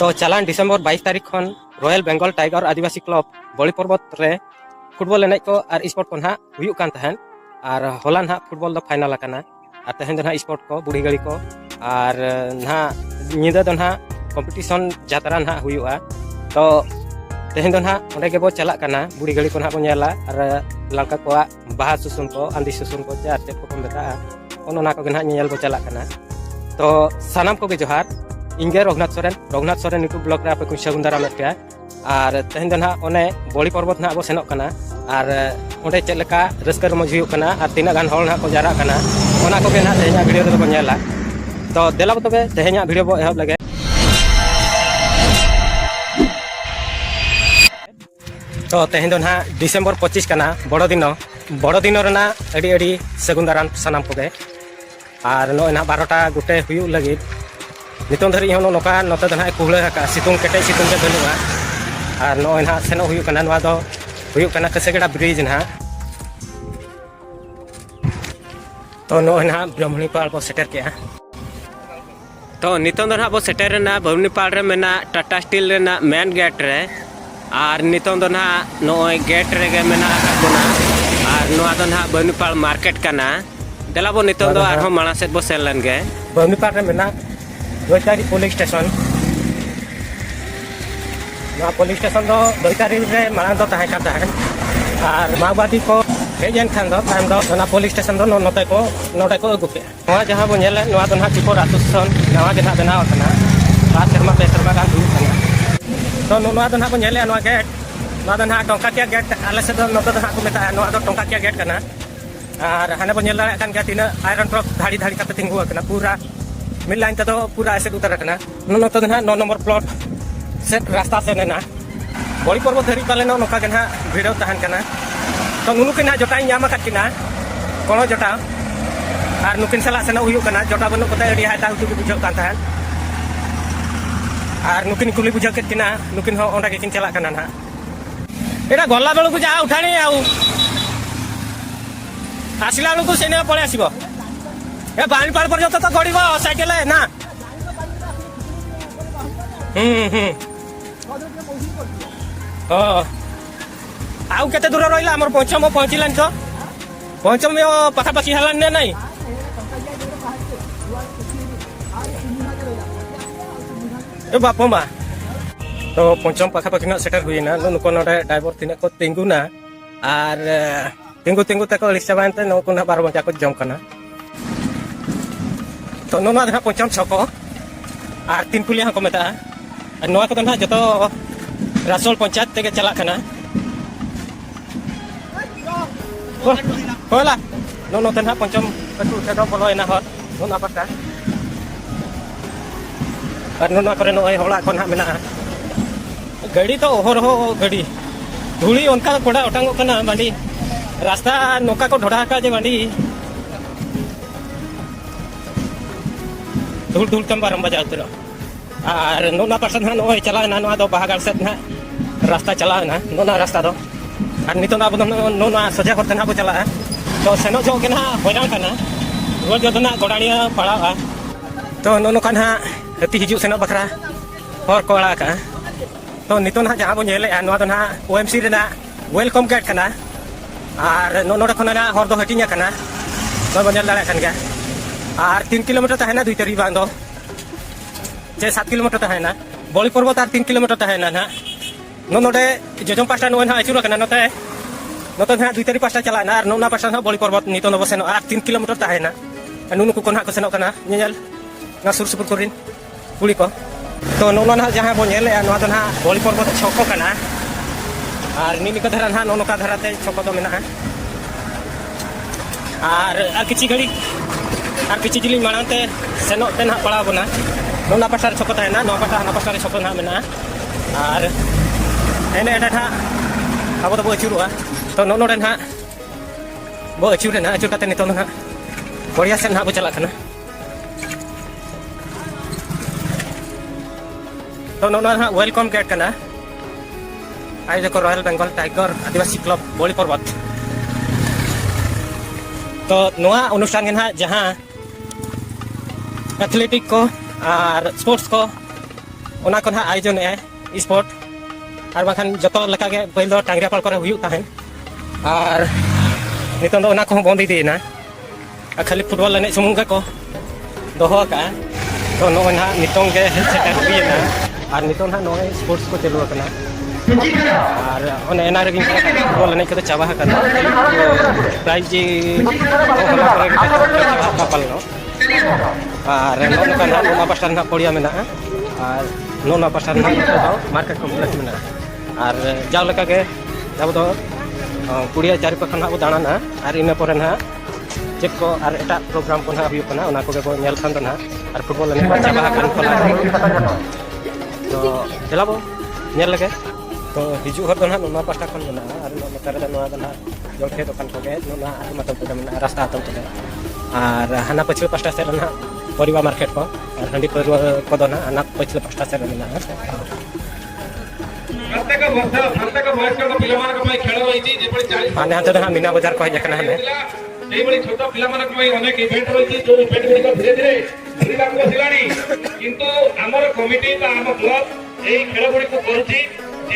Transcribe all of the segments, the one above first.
तो चलान डिसेम्बर 22 तारीख खन रॉयल बेंगल टाइगर आदिवासी क्लब बड़ी पर्वत रे फुटबॉल एनज को और स्पोर्ट को ना हुयुक कान तहन और होला ना फुटबॉल दो फाइनल आकाना और तहन दो ना स्पोर्ट को बुढ़ी गड़ी को और ना निदा दो ना कॉम्पिटिशन जात्रा ना हुयुआ तो तहन दो ना ओंडे के बो चला काना बुढ़ी गड़ी को ना बो नेला और लड़का को बाहा सुसुन को आंधी सुसुन को चार चेक को मेता ओना को ना नेल बो चला काना तो सानाम को जोहार इंगे रघुनाथ सोरेन यूट्यूब ब्लॉग रे आपे को सगुन दाराम पे और तहन दो ना ओने बड़ी पर्वत ना बो सेनोक काना और ओंडे चेक लेका रस्का रमज हुयुक काना और तीना गान हॉल ना को जारा काना ओना को ना तेहना वीडियो रे बो नेला तो देला तबे तेहना वीडियो बो एहब लगे तो तेहन दो ना डिसेम्बर 25 काना बड़ो दिन रना अड़ी अड़ी सगुन दाराम सानाम को और नो ना 12टा गुटे हुयुक लगी नितों धरी होनो नोका नोते दना कुहला का सितुंग केटे सितुंग के बनुआ और नो ना सेनो हुयुक काना नवा दो हुयुक काना कसेगड़ा ब्रिज ना तो नो ना ब्रह्मणी पाल बो सेटर के तो नितों दना बो सेटर ना ब्रह्मणी पाल रे मेना टाटा स्टील रे ना मेन गेट रे और नितों दो ना नोय गेट रे गे मेना बोना और नोआ दो ना ब्रह्मणी पाल मार्केट काना देला बो नितों दो आरो माणा सेट बो सेलन गे ब्रह्मणी पाल रे मेना दोईतारी पुलिस स्टेशन ना पुलिस स्टेशन दो दोईतारी रे माणा दो ताहे का ताहे और माओवादी को हेजन खान दो ताम दो ना पुलिस स्टेशन दो नोते को अगु के नोआ जहां बो नेले नोआ दो ना चिपोर आतुसन नवा जना बनाव कना पास शर्मा पे शर्मा गान हुई कना तो नोआ दो ना बो नेले नोआ गेट नोआ दो ना टोंका के गेट आले से दो नोते दो ना को मेता नोआ दो टोंका के गेट कना और हाने बो नेल दाड़ा कान के तीना आयरन ट्रक धाड़ी धाड़ी काते तिंगु कना पूरा मिल लाइन तो पूरा ऐसे उतर रखना नो तो ना 9 नंबर प्लॉट से रास्ता से ना बड़ी पर्वत धरी पाले नौका के ना भिड़ो तहन कना तो नुनु के ना जोटा नाम किना कोनो जोटा और नुकिन सला से ना जोटा बनु को अड़ी हाता हुतु बुझो कान तहन और नुकिन कुली बुझो के किना नुकिन हो ओंडा के किन चला कना ना एटा गल्ला बेलु को जा उठाणी आउ आसिला बेलु को सेने पळे आसीबो ए पानी पार पर्यंत तो गड़ब साइकेल ना आउ केते दूर रहिला हमर पंचम पहुंचलान तो पंचम पाखापाखि हलान ने नहीं ए बापो मा तो पंचम पाखापाखि ना सेटर हुईना नुको नडे ड्राइवर तिने को तिंगुना और तिंगु तक लिस्टा बानते नुको ना 12 बजा को जम कना तो नोना दना पंचम छको और 3 पुलिया को मेता और नोआ को दना जतो रासोल पंचायत तेगे चला कना होला नो दना पंचम कटु तेदो बोलो एना हर नोना पटा और नोना करे नोय होला कोन हा मेना गाड़ी तो ओहर हो गाड़ी धूली उनका कोड़ा ओटांगो कना बांडी रास्ता नोका को ढोड़ा का जे बांडी धूल धूल तम बारम बजा उतर और नोना पर्सन ना नो चला ना नो दो बाहागार से ना रास्ता चला ना नोना रास्ता दो और नितो ना नोना सजा करते ना चला तो सेनो जो के ना होयान कना रोज जो ना गोडानिया पड़ा तो नोनो का ना हती हिजु सेनो बखरा और कोड़ा का तो नितो ना जहां बो नेले नो दो ना ओएमसी रे ना वेलकम गेट कना और नोनो खना ना हर दो हटिया कना तो बो नेल दाड़ा कन गया और 3 किलोमीटर तहना दुई तरी बांधो जे 7 किलोमीटर तहना बड़ी पर्वत और 3 किलोमीटर तहना ना नोडे जजम पास्टा नो ना आचुरा कना नोते ना दुई तरी पास्टा चला ना और नोना पास्टा ना बड़ी पर्वत नितो न बसेनो और 3 किलोमीटर तहना नुनु को कोना को सेनो कना नेल ना सुर सुपुर करिन कुली को तो नोना ना जहां बो नेले नो तो ना बड़ी पर्वत छको कना और निनी को धरा ना नोनो का धराते छको तो मेना और किछि घड़ी और किसी जिली मानते सेनो तेन हा पड़ा बना नोना पास्टा रे छको ना नो पास्टा ना पास्टा रे छको ना मेना और एने एटा था अब तो बो अचुरुआ तो नोनो रे ना बो अचुरे ना अचुर काते नितो ना बढ़िया से ना बो चला कना तो नोना ना वेलकम गेट कना आई देखो रॉयल बेंगल टाइगर आदिवासी क्लब बड़ी पर्वत तो नोआ अनुष्ठान के ना जहां एथलेटिक को और स्पोर्ट्स को ओना को ना आयोजन है स्पोर्ट और बाखान जतो लेका के पहिल दो टांगरियापाल करे हुयु ताहेन और नितों दो ओना को बंद इदीना खाली फुटबॉल एने सुमुंग को दोहो का तो नो ना नितों के सेटर हुयना और नितों ना नो स्पोर्ट्स को चलु कना और ओने एना रे फुटबॉल एने को चाबा कना प्राइज जी होला करे पापल नो और नो कना नो पास्टर ना पड़िया मेना और नो पास्टर ना तो मार्केट कॉम्प्लेक्स मेना और जाव लेका के अब दो कुड़िया चारि पखन ना दाना और इन पर ना चेक को और एटा प्रोग्राम को ना हुई कना ओना को बो नेल खान ना और फुटबॉल ने चाबा खान खोला तो चलाबो नेल लगे तो हिजु हर दो ना नो पास्टा खन ना और नो मतरे दा नो ना जोखे दुकान को गे नो ना मतलब को ना रास्ता आतम तो और हाना पछले पास्टा से ना परिवा मार्केट को और हंडी परिवा को दो ना हाना पछले पास्टा से ना प्रत्येक वर्ष को पिलामान को मैं खेल रही थी जेपड़ी 40 माने हाथ ना मीना बाजार को जकना हमें এই বলি ছোট পিলামানক মই অনেক ইভেন্ট রয়েছে যে ইভেন্ট গুলো ধীরে ধীরে ধীরাকু আসিলানি কিন্তু আমার কমিটি বা আমার ক্লাব এই খেলগুড়ি কো করুছি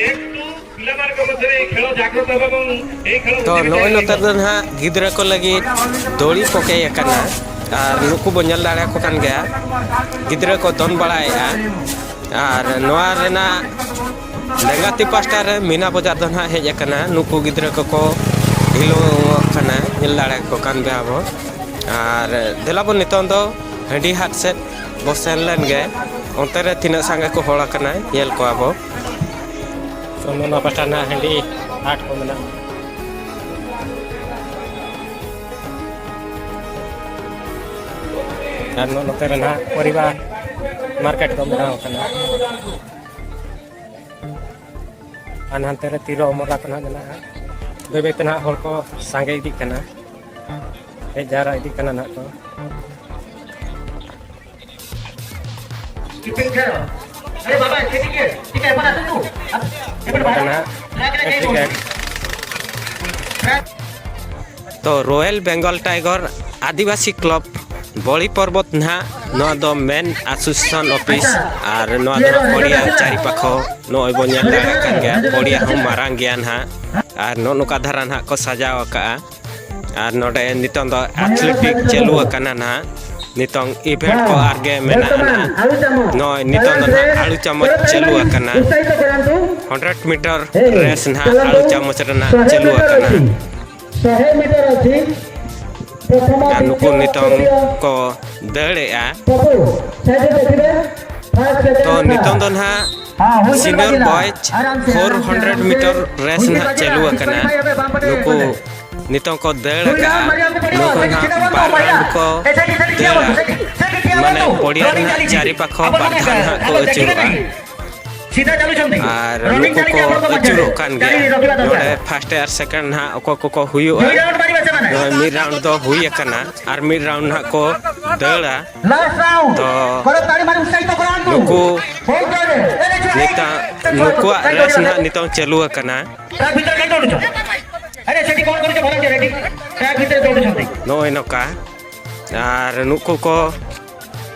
একটু পিলামানক মধ্যে এই খেল জাগ্রত হবে এবং এই খেল तो नोय नतर ना गिदरा को लगी दौड़ी पके एकना और नुकु बंजल दाड़ा को कान गया गिदरा को दोन बड़ाया और नोआ रेना लेंगाती पास्टा रे मीना बाजार दो ना हेज एकना नुकु गिदरा को हिलो कना हिल दाड़ा को कान बेआबो और देलाबो नितों दो हंडी हाट से बसेन लेन गे ओंते रे तिना संगे को होड़ा कना येल को आबो सोनो पास्टा ना हंडी हाट को मेना और नोते रे ना परिवार मार्केट को मेना कना अनहंते रे तिरो मोरा कना मेना बेबे तना हर को सांगे इदी कना हे जारा इदी कना ना तो अरे बाबा ठीक है बना तू कना तो रॉयल बंगाल टाइगर आदिवासी क्लब बड़ी पर्वत ना नो दो मेन एसोसिएशन ऑफिस और नो दो पड़िया चारि पाखो नो बनिया दाड़ा कान गया पड़िया हम मारांग गया ना और नो नुका धारा ना को सजाव का और नोडे नितों दो एथलेटिक चलू कना ना नितों इवेंट को आगे मेना ना नो नितों दो ना आलू चमच चलू कना 100 मीटर रेस ना आलू चमच रना चलू कना 100 मीटर अछि नुकु नितों को दड़ेआ तो नितों दो ना सीनियर बॉयज 400 मीटर रेस ना चलू कना नुकु नितों को दड़ का नुकु ना बार राउंड को दड़ा माने पड़िया ना चारि पाखो बाधा ना को अचुरआ और नुकु को अचुरो कान गया नोडे फर्स्ट और सेकंड ना को हुयुआ मिड राउंड दो हुई कना और मिड राउंड ना को दड़ा तो नुकु निता नुकुआ रेस ना नितों चलू कना अरे सेठी कोन करके वॉलंटियर रेडी ट्रैक भीतर दौड़ छथि नो एनोका और नुकु को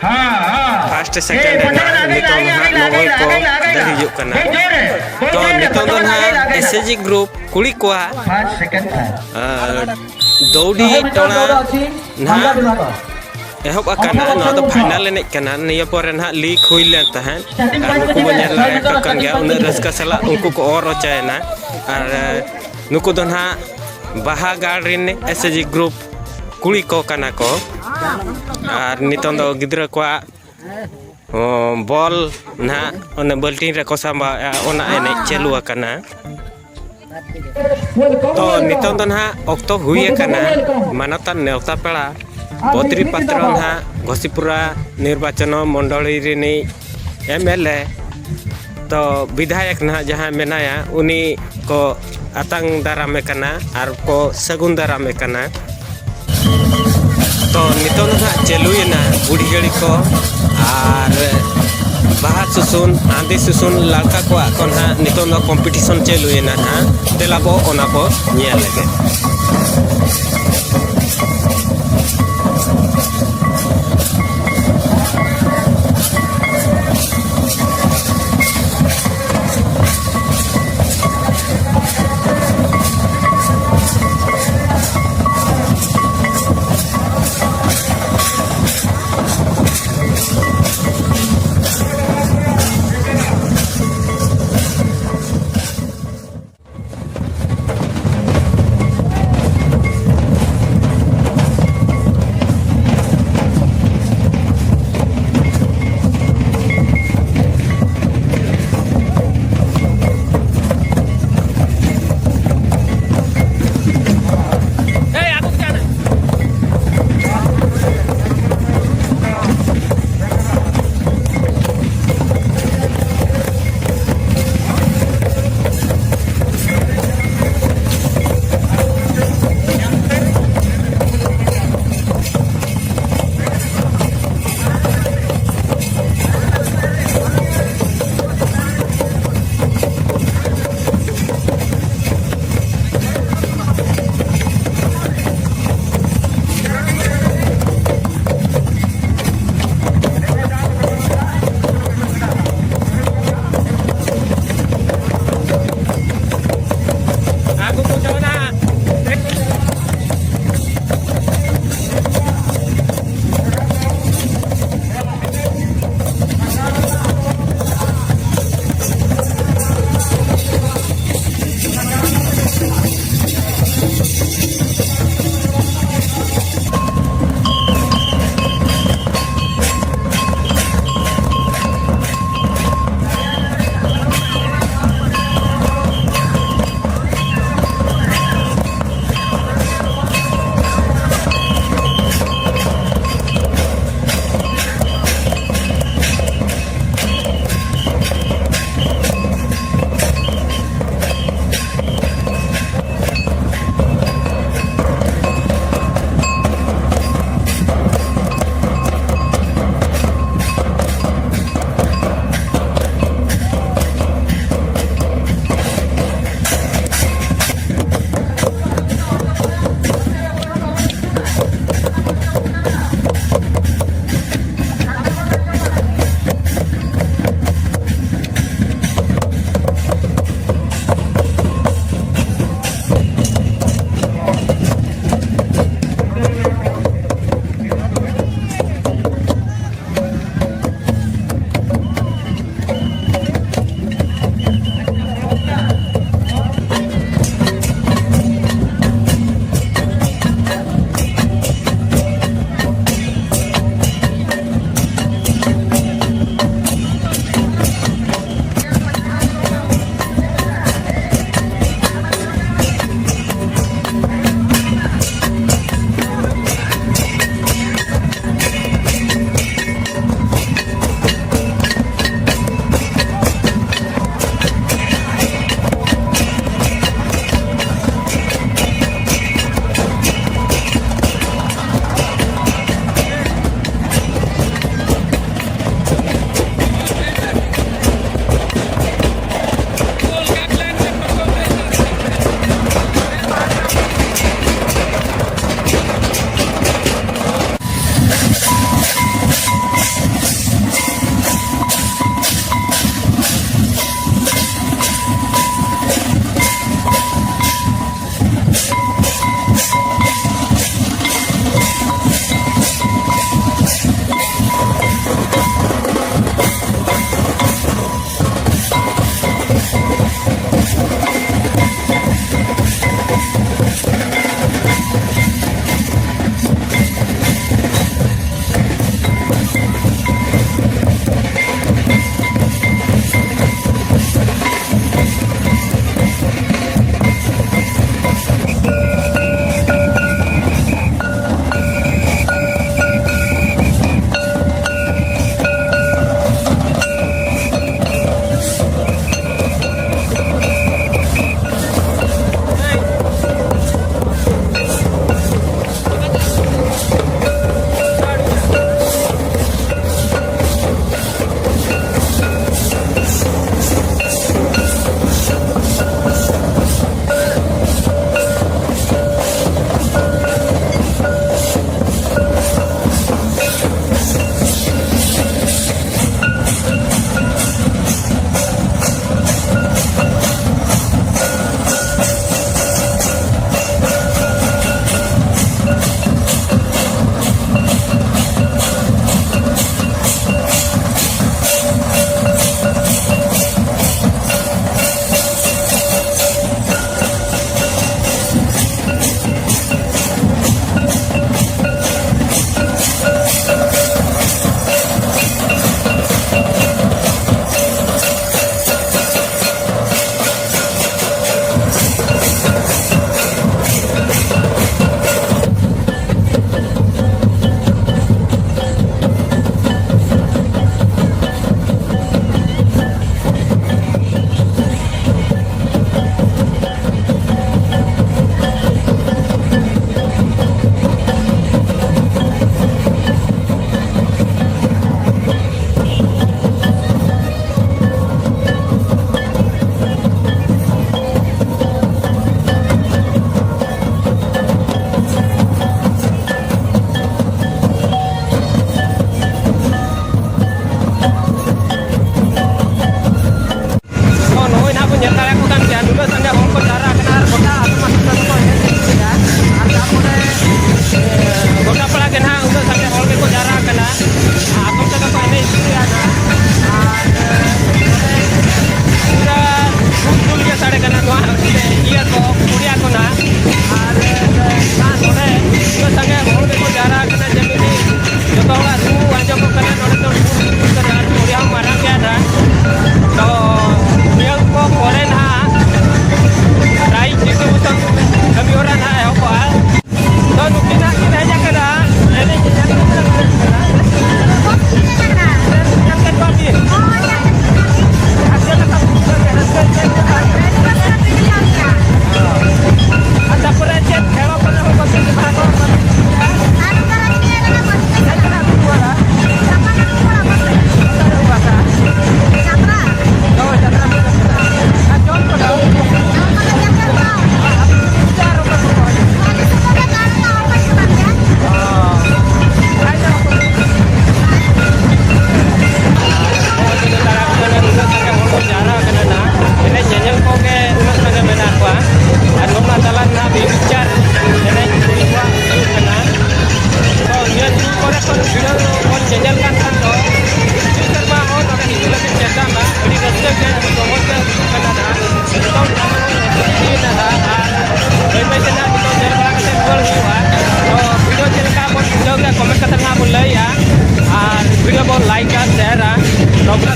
हां फर्स्ट सेकंड ना नितों ना नोय को दही जो कना तो नितों दो ना एसएजी ग्रुप कुड़ी को फर्स्ट सेकंड दौड़ी टोना ना एहब अकना नो तो फाइनल एने कना निया पर ना लीक हुई लेन तहन और नुकु बनिया लाया कन गया उन रस्का सला उनको को और चायना और नुकु दो ना बाहा गार्डन एसएजी ग्रुप कुड़ी को कना को और नितों दो गिद्रा को बॉल ना ओने बल्टी रे को सांबा ओना एने चलू कना तो नितों दो ना ऑक्टो हुई कना मानता नेवता पेड़ा बद्री पात्र ना घोसीपुरा निर्वाचन मंडली रिनी एमएलए तो विधायक ना जहाँ मेनाया उनी को आतंग दारामे कना और को सगुन दारामे कना तो नितों ना चलुना बुढ़ी गड़ी को और बाहर सुसुन आंधी सुसुन लड़का को ना नितों ना कंपटीशन चलुना ना तेलाबो ओना को निया लगे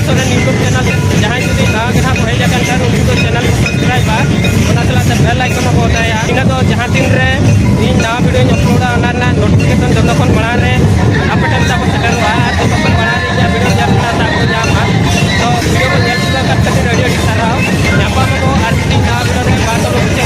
सोरेन यूट्यूब चैनल जहाँ जुदी नवा के को हेज आकान खान उनको चैनल को सब्सक्राइब बेल आइकन को दबाया इन जहाँ तीन रे इन नवा वीडियो अपलोडा नोटिफिकेशन जो बड़ा रे आप तब सेटर तो बड़ा रे वीडियो तो वीडियो को रेडियो सारा नवा वीडियो